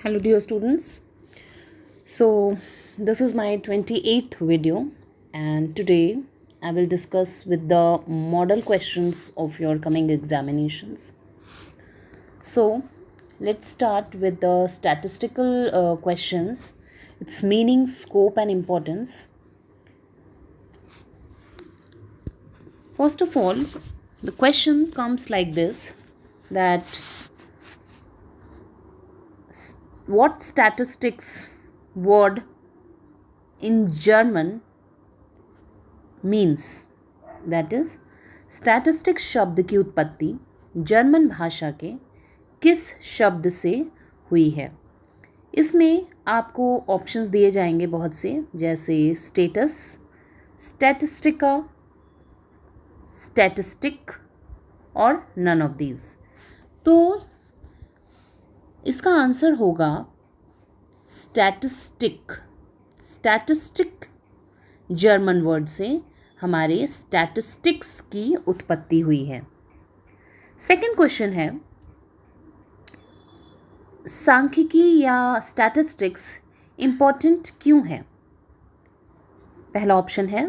Hello dear students. So this is my 28th video and today I will discuss with the model questions of your coming examinations. So let's start with the statistical questions, its meaning, scope and importance. First of all, the question comes like this, that what statistics word in German means, that is statistics शब्द की उत्पत्ति German भाषा के किस शब्द से हुई है। इसमें आपको ऑप्शंस दिए जाएंगे बहुत से, जैसे स्टेटस, स्टैटिस्टिका, स्टैटिस्टिक और नन ऑफ दीज। तो इसका आंसर होगा स्टैटिस्टिक। स्टैटिस्टिक जर्मन वर्ड से हमारे स्टैटिस्टिक्स की उत्पत्ति हुई है। सेकंड क्वेश्चन है, सांख्यिकी या स्टैटिस्टिक्स इम्पॉर्टेंट क्यों है। पहला ऑप्शन है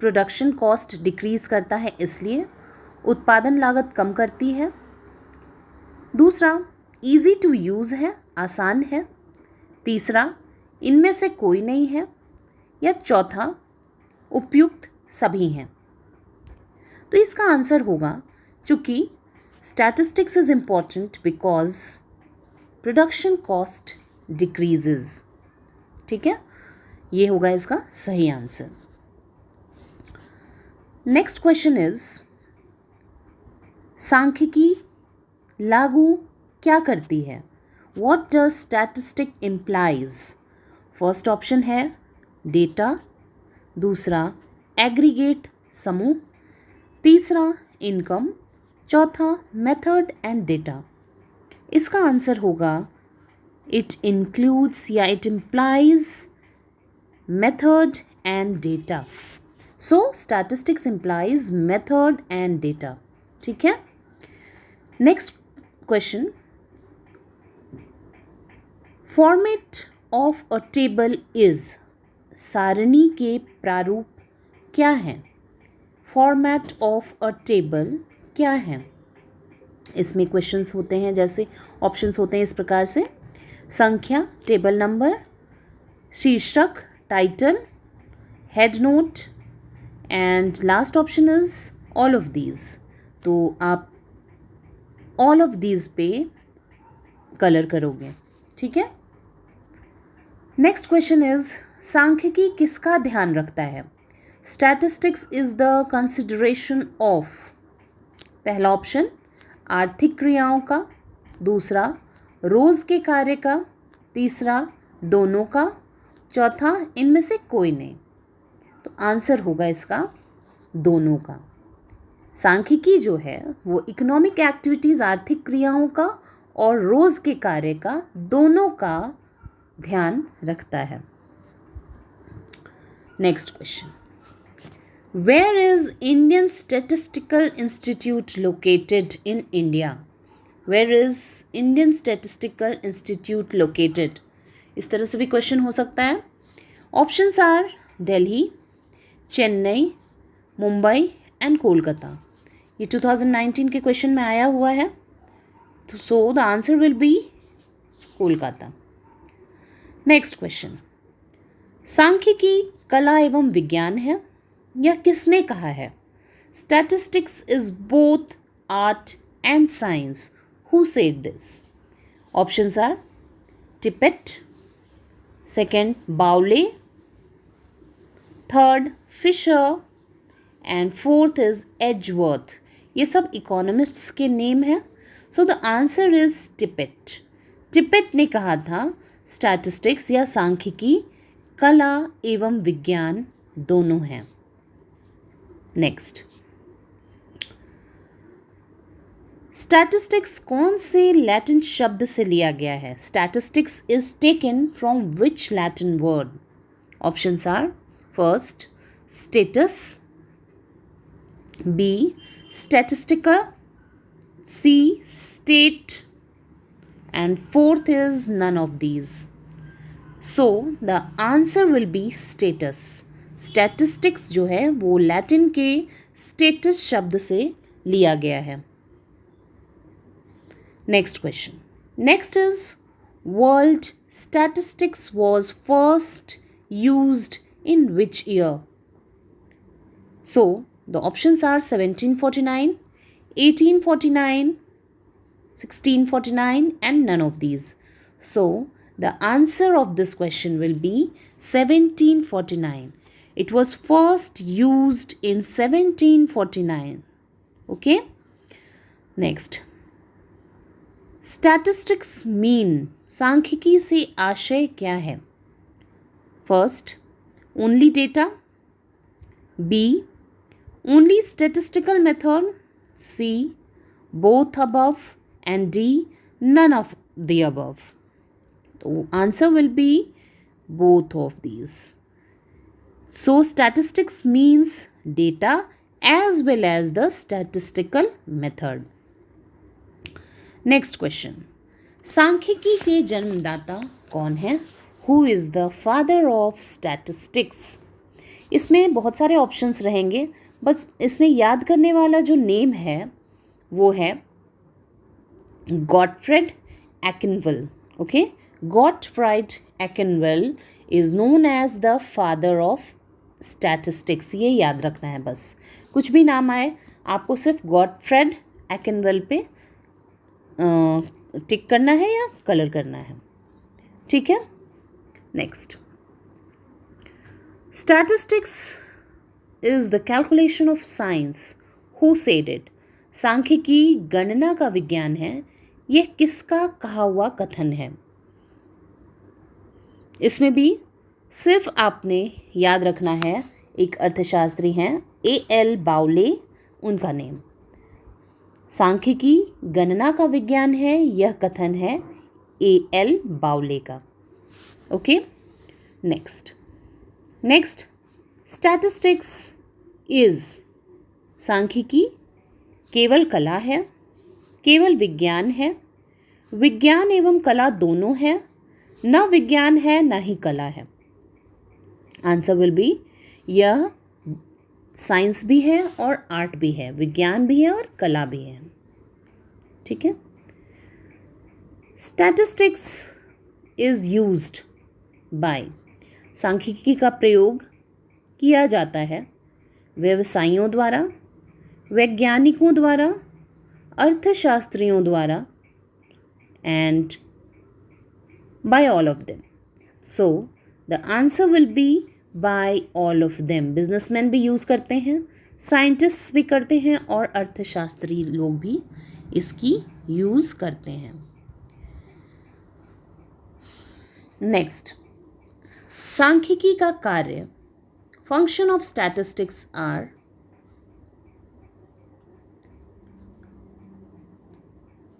प्रोडक्शन कॉस्ट डिक्रीज करता है इसलिए, उत्पादन लागत कम करती है। दूसरा, ईजी टू यूज़ है, आसान है। तीसरा, इनमें से कोई नहीं है। या चौथा, उपयुक्त सभी हैं। तो इसका आंसर होगा, चूँकि statistics is important because production cost decreases. ठीक है, ये होगा इसका सही आंसर। नेक्स्ट क्वेश्चन इज, सांख्यिकी लागू क्या करती है। What does statistic implies. First option है डेटा, दूसरा एग्रीगेट समूह, तीसरा इनकम, चौथा मेथड एंड डेटा। इसका आंसर होगा इट इंक्लूड्स या it implies method and data. So statistics implies method and data. ठीक है। Next question, format of a table is. सारणी के प्रारूप क्या है। फॉर्मेट ऑफ अ टेबल क्या है। इसमें क्वेश्चंस होते हैं, जैसे ऑप्शंस होते हैं इस प्रकार से, संख्या टेबल नंबर, शीर्षक title, head note and last option is all of these. तो आप ऑल ऑफ दीज पे कलर करोगे। ठीक है। नेक्स्ट क्वेश्चन इज, सांख्यिकी किसका ध्यान रखता है। Statistics is the consideration of. पहला ऑप्शन आर्थिक क्रियाओं का, दूसरा रोज के कार्य का, तीसरा दोनों का, चौथा इनमें से कोई नहीं। तो आंसर होगा इसका दोनों का। सांख्यिकी जो है वो इकोनॉमिक एक्टिविटीज, आर्थिक क्रियाओं का और रोज के कार्य का, दोनों का ध्यान रखता है। Next question, where is Indian Statistical Institute located in India. Where is Indian Statistical Institute located. इस तरह से भी क्वेश्चन हो सकता है। Options are Delhi, Chennai, Mumbai and Kolkata. ये 2019 के क्वेश्चन में आया हुआ है। तो so the answer will be Kolkata. Next question, सांख्यिकी कला एवं विज्ञान है, यह किसने कहा है। Statistics is both art and science. Who said this. Options are Tippett, second Bowley, third Fisher and fourth is Edgeworth. ये सब इकोनॉमिस्ट्स के नेम है। So the answer is Tippett. Tippett ने कहा था स्टैटिस्टिक्स या सांख्यिकी कला एवं विज्ञान दोनों हैं। नेक्स्ट, स्टैटिस्टिक्स कौन से लैटिन शब्द से लिया गया है। Statistics is taken from which Latin word. Options are first status, B statistica, C state and fourth is none of these. So the answer will be status. Statistics जो है वो लैटिन के status शब्द से लिया गया है. Next question. Next is world statistics was first used in which year? So the options are 1749, 1849, 1649 and none of these. So the answer of this question will be 1749. It was first used in 1749. Okay. Next. Statistics mean. सांख्यिकी से आशय क्या है? First, only data. B, only statistical method. C, both above. And D, none of the above. The answer will be both of these. So statistics means data as well as the statistical method. Next question. सांख्यिकी के जन्मदाता कौन है? Who is the father of statistics? इसमें बहुत सारे options रहेंगे, बस इसमें याद करने वाला जो नेम है वो है Gottfried Achenwell. Okay, Gottfried Achenwell is known as the father of statistics. ये याद रखना है बस. कुछ भी नाम आए आपको सिर्फ Gottfried Achenwell पे टिक करना है या कलर करना है. ठीक है. Next. Statistics is the calculation of science. Who said it? सांख्यिकी गणना का विज्ञान है. यह किसका कहा हुआ कथन है? इसमें भी सिर्फ आपने याद रखना है, एक अर्थशास्त्री हैं A.L. बाउले, उनका नेम. सांख्यिकी गणना का विज्ञान है, यह कथन है A.L. बाउले का. ओके. नेक्स्ट. Statistics is. सांख्यिकी केवल कला है, केवल विज्ञान है, विज्ञान एवं कला दोनों है, न विज्ञान है न ही कला है. आंसर विल बी यह साइंस भी है और आर्ट भी है, विज्ञान भी है और कला भी है. ठीक है. Statistics is used by. सांख्यिकी का प्रयोग किया जाता है व्यवसायियों द्वारा, वैज्ञानिकों द्वारा, अर्थशास्त्रियों द्वारा and by all of them. So the answer will be by all of them. Businessman भी यूज़ करते हैं, साइंटिस्ट्स भी करते हैं और अर्थशास्त्री लोग भी इसकी यूज़ करते हैं. नेक्स्ट. सांख्यिकी का कार्य. Function of statistics are.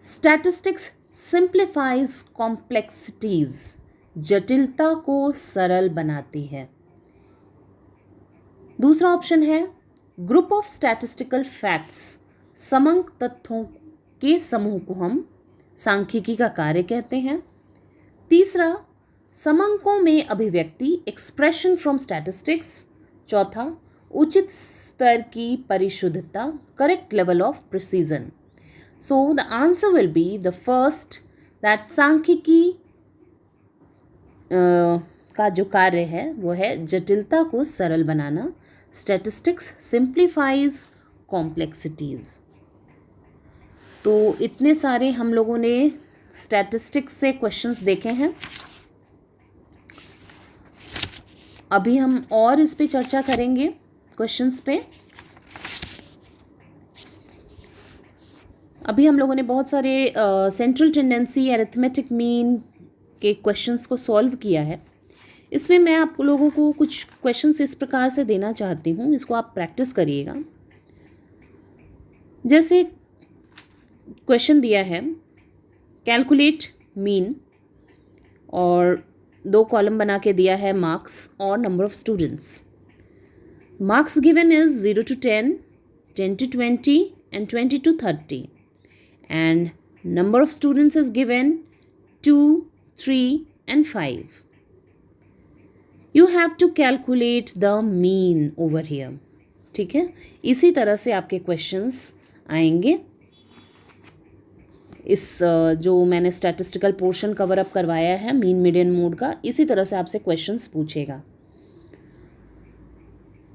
Statistics simplifies complexities. जटिलता को सरल बनाती है. दूसरा ऑप्शन है ग्रुप ऑफ स्टैटिस्टिकल फैक्ट्स. समंक तथ्यों के समूह को हम सांख्यिकी का कार्य कहते हैं. तीसरा समंकों में अभिव्यक्ति एक्सप्रेशन फ्रॉम स्टैटिस्टिक्स. चौथा उचित स्तर की परिशुद्धता correct level of precision. So the answer will be the first, that सांख्यिकी का जो कार्य है वो है जटिलता को सरल बनाना. Statistics simplifies complexities. तो इतने सारे हम लोगों ने स्टैटिस्टिक्स से क्वेश्चंस देखे हैं. अभी हम और इस पे चर्चा करेंगे क्वेश्चंस पे. अभी हम लोगों ने बहुत सारे सेंट्रल टेंडेंसी, अरिथमेटिक मीन के क्वेश्चंस को सॉल्व किया है. इसमें मैं आप लोगों को कुछ क्वेश्चंस इस प्रकार से देना चाहती हूँ, इसको आप प्रैक्टिस करिएगा. जैसे क्वेश्चन दिया है कैलकुलेट मीन और 2 कॉलम बना के दिया है मार्क्स और number of students. Marks given is 0 to 10, 10 to 20 and 20 to 30, and number of students is given 2, 3 and 5. You have to calculate the mean over here. ठीक है, इसी तरह से आपके क्वेश्चंस आएंगे. इस जो मैंने स्टैटिस्टिकल पोर्शन कवर अप करवाया है मीन मीडियन मोड का, इसी तरह से आपसे क्वेश्चंस पूछेगा.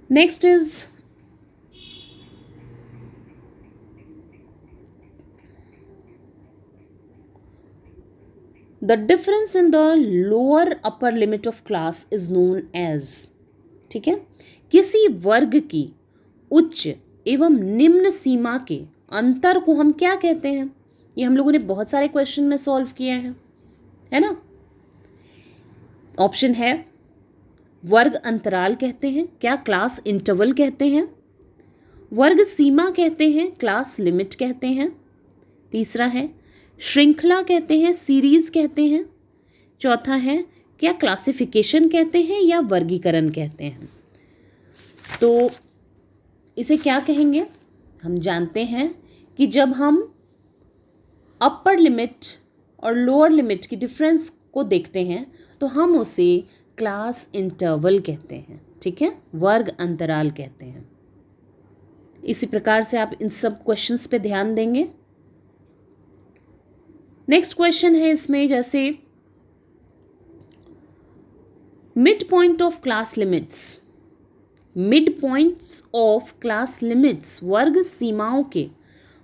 Next is the difference in the lower upper limit of class is known as. ठीक है, किसी वर्ग की उच्च एवं निम्न सीमा के अंतर को हम क्या कहते हैं? ये हम लोगों ने बहुत सारे क्वेश्चन में सॉल्व किया है ना. ऑप्शन है वर्ग अंतराल कहते हैं, क्या क्लास इंटरवल कहते हैं, वर्ग सीमा कहते हैं, क्लास लिमिट कहते हैं, तीसरा है श्रृंखला कहते हैं, सीरीज कहते हैं, चौथा है क्या क्लासिफिकेशन कहते हैं या वर्गीकरण कहते हैं. तो इसे क्या कहेंगे? हम जानते हैं कि जब हम अपर लिमिट और लोअर लिमिट की डिफरेंस को देखते हैं तो हम उसे क्लास इंटरवल कहते हैं. ठीक है, वर्ग अंतराल कहते हैं. इसी प्रकार से आप इन सब क्वेश्चंस पे ध्यान देंगे. नेक्स्ट क्वेश्चन है इसमें जैसे mid point of class limits. Mid points of class limits, वर्ग सीमाओं के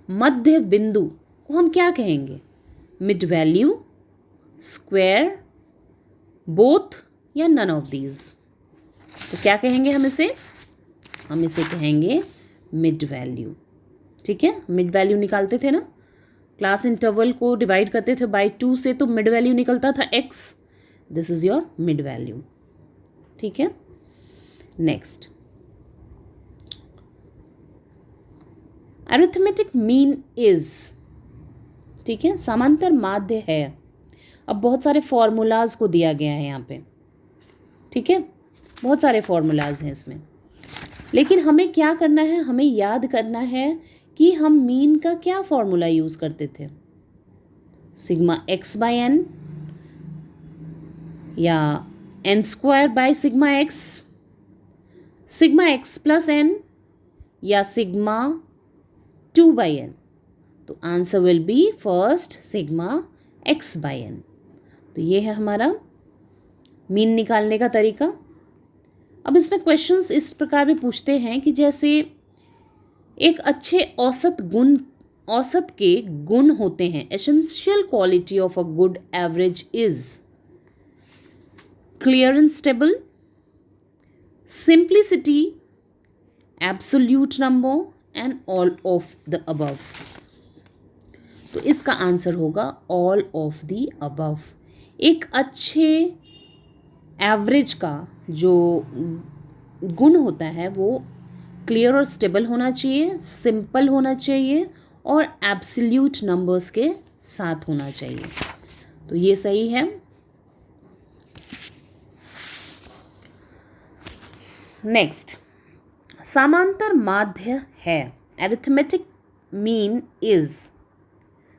मध्य बिंदु को हम क्या कहेंगे? मिड वैल्यू, स्क्वायर, बोथ या नन ऑफ दीज. तो क्या कहेंगे हम इसे? हम इसे कहेंगे मिड वैल्यू. ठीक है, मिड वैल्यू निकालते थे ना, क्लास इंटरवल को डिवाइड करते थे बाय 2 से, तो मिड वैल्यू निकलता था x. This is your mid value. ठीक है, नेक्स्ट अरिथमेटिक मीन इज. ठीक है, समांतर माध्य है. अब बहुत सारे फॉर्मूलाज को दिया गया है यहाँ पे. ठीक है, बहुत सारे फॉर्मूलाज हैं इसमें, लेकिन हमें क्या करना है? हमें याद करना है कि हम मीन का क्या फॉर्मूला यूज़ करते थे. सिग्मा एक्स बाय एन या n square by sigma x plus n या सिग्मा 2 बाई एन. तो answer will be first sigma x by n. तो ये है हमारा मीन निकालने का तरीका. अब इसमें क्वेश्चंस इस प्रकार भी पूछते हैं कि जैसे एक अच्छे औसत के गुण होते हैं. Essential quality of a good average is clear and stable, simplicity, absolute number and all of the above. तो इसका आंसर होगा ऑल ऑफ द अबव. एक अच्छे एवरेज का जो गुण होता है वो क्लियर और स्टेबल होना चाहिए, सिंपल होना चाहिए और एब्सोल्यूट नंबर्स के साथ होना चाहिए. तो ये सही है. नेक्स्ट, समांतर माध्य है. अरिथमेटिक मीन इज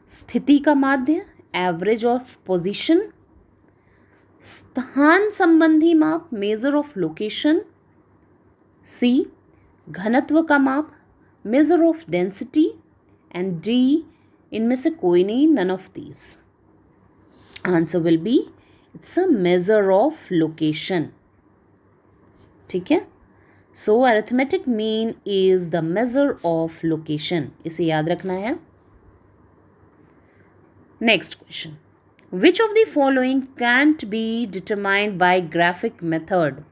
स्थिति का माध्य, एवरेज ऑफ पोजीशन, स्थान संबंधी माप, मेजर ऑफ लोकेशन, सी घनत्व का माप, measure of density, and D इनमें से कोई नहीं, none of these. Answer will be it's a measure of location. ठीक है, so arithmetic mean is the measure of location. इसे याद रखना है. Next question, which of the following can't be determined by graphic method.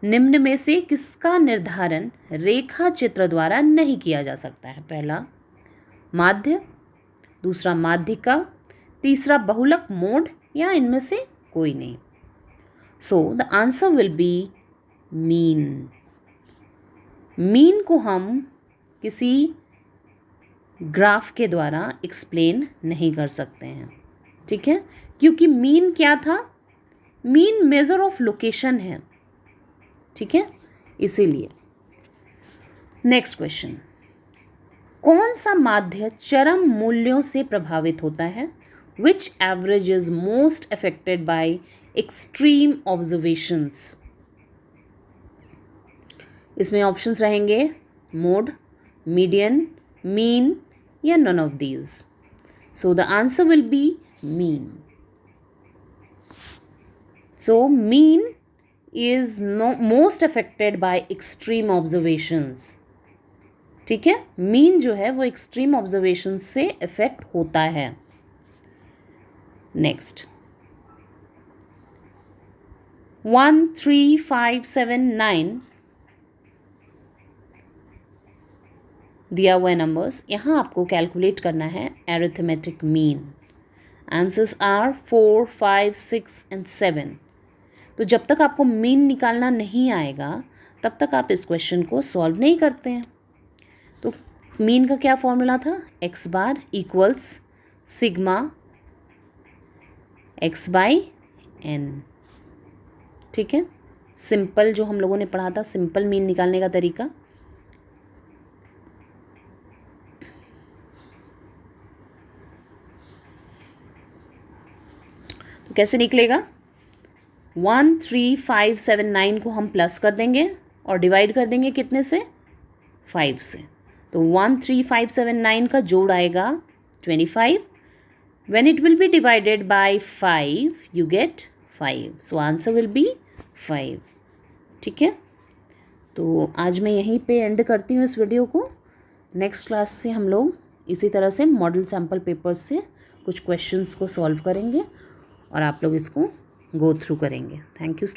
निम्न में से किसका निर्धारण रेखा चित्र द्वारा नहीं किया जा सकता है? पहला माध्य, दूसरा माध्यिका, तीसरा बहुलक मोड या इनमें से कोई नहीं. सो the answer will be mean. Mean को हम किसी ग्राफ के द्वारा एक्सप्लेन नहीं कर सकते हैं. ठीक है, क्योंकि मीन क्या था? मीन मेजर ऑफ लोकेशन है. ठीक है, इसीलिए. नेक्स्ट क्वेश्चन, कौन सा माध्य चरम मूल्यों से प्रभावित होता है? Which average is most affected by extreme observations? इसमें ऑप्शंस रहेंगे मोड, मीडियन, मीन या none of these. So the answer will be mean. So mean is most affected by extreme observations. ठीक है, मीन जो है वो एक्सट्रीम ऑब्जर्वेशन से effect होता है. नेक्स्ट 1, 3, 5, 7, 9 दिया हुआ है नंबर्स. यहाँ आपको कैलकुलेट करना है arithmetic mean. Answers are 4, 5, 6 and 7. तो जब तक आपको मीन निकालना नहीं आएगा तब तक आप इस क्वेश्चन को सॉल्व नहीं करते हैं. तो मीन का क्या फॉर्मूला था? X bar equals sigma x by n. ठीक है, सिंपल जो हम लोगों ने पढ़ा था, सिंपल मीन निकालने का तरीका. तो कैसे निकलेगा? 1, 3, 5, 7, 9 को हम प्लस कर देंगे और डिवाइड कर देंगे कितने से? 5 से. तो 1, 3, 5, 7, 9 का जोड़ आएगा 25. When it will be divided by 5, you get 5. So answer will be 5. ठीक है, तो आज मैं यहीं पे एंड करती हूँ इस वीडियो को. नेक्स्ट क्लास से हम लोग इसी तरह से मॉडल सैम्पल पेपर्स से कुछ क्वेश्चंस को सॉल्व करेंगे और आप लोग इसको गो थ्रू करेंगे. Thank you.